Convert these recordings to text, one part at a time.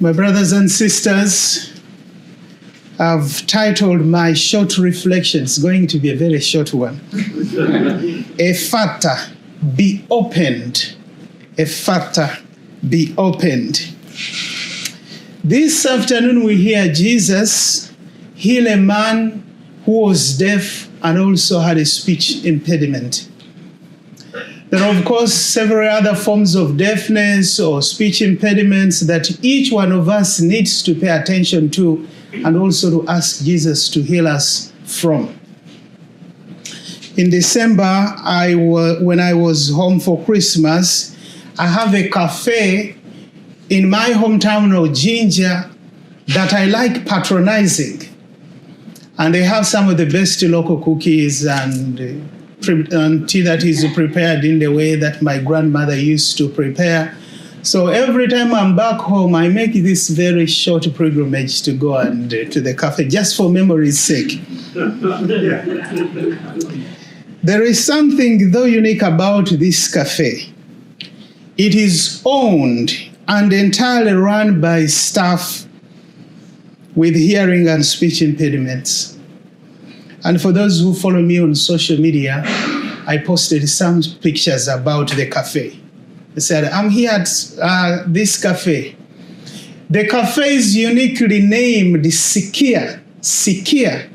My brothers and sisters, I've titled my short reflections, going to be a very short one. Ephphatha, be opened. Ephphatha, be opened. This afternoon we hear Jesus heal a man who was deaf and also had a speech impediment. There are, of course, several other forms of deafness or speech impediments that each one of us needs to pay attention to and also to ask Jesus to heal us from. In December, when I was home for Christmas, I have a cafe in my hometown of Jenga that I like patronizing. And they have some of the best local cookies and tea that is prepared in the way that my grandmother used to prepare. So every time I'm back home, I make this very short pilgrimage to go and to the cafe, just for memory's sake. There is something, though, unique about this cafe. It is owned and entirely run by staff with hearing and speech impediments. And for those who follow me on social media, I posted some pictures about the cafe. I said, I'm here at this cafe. The cafe is uniquely named Sikia. Sikia.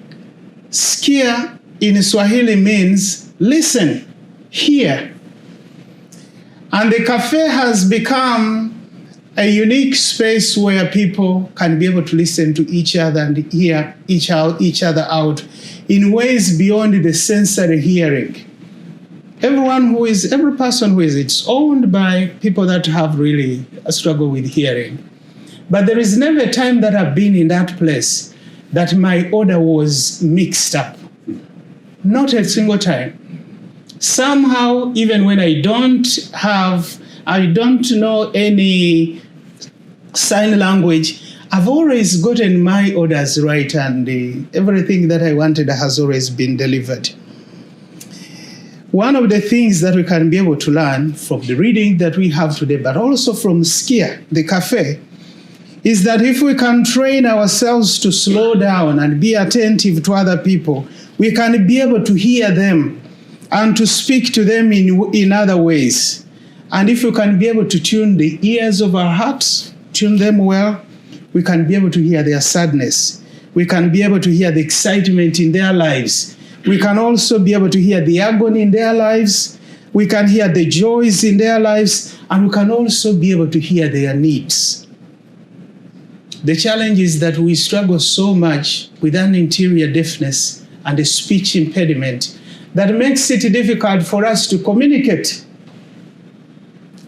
Sikia in Swahili means listen, hear. And the cafe has become a unique space where people can be able to listen to each other and hear each other out in ways beyond the sensory hearing. Every person who is, it's owned by people that have really a struggle with hearing. But there is never a time that I've been in that place that my order was mixed up. Not a single time. Somehow, even when I don't know any sign language, I've always gotten my orders right, and everything that I wanted has always been delivered. One of the things that we can be able to learn from the reading that we have today, but also from Sikia, the cafe, is that if we can train ourselves to slow down and be attentive to other people, we can be able to hear them and to speak to them in other ways. And if we can be able to tune the ears of our hearts, tune them well, we can be able to hear their sadness. We can be able to hear the excitement in their lives. We can also be able to hear the agony in their lives. We can hear the joys in their lives, and we can also be able to hear their needs. The challenge is that we struggle so much with an interior deafness and a speech impediment that makes it difficult for us to communicate.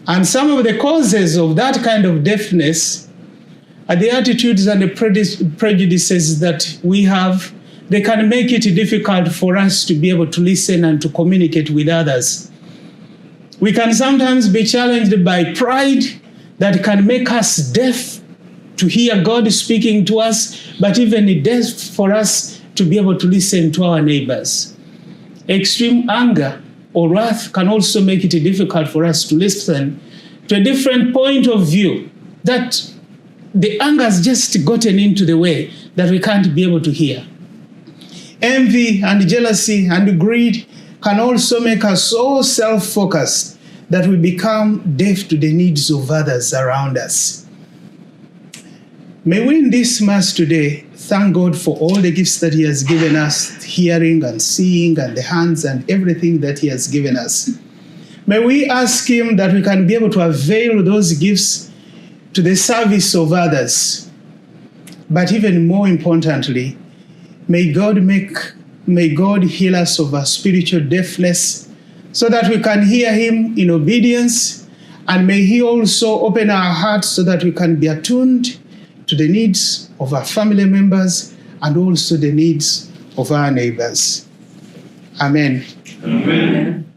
And some of the causes of that kind of deafness are the attitudes and the prejudices that we have. They can make it difficult for us to be able to listen and to communicate with others. We can sometimes be challenged by pride that can make us deaf to hear God speaking to us, but even deaf for us to be able to listen to our neighbors. Extreme anger or wrath can also make it difficult for us to listen to a different point of view, that the anger has just gotten into the way that we can't be able to hear. Envy and jealousy and greed can also make us so self-focused that we become deaf to the needs of others around us. May we in this Mass today thank God for all the gifts that He has given us, hearing and seeing and the hands and everything that He has given us. May we ask Him that we can be able to avail those gifts to the service of others. But even more importantly, may God heal us of our spiritual deafness so that we can hear Him in obedience, and may He also open our hearts so that we can be attuned to the needs of our family members and also the needs of our neighbors. Amen. Amen.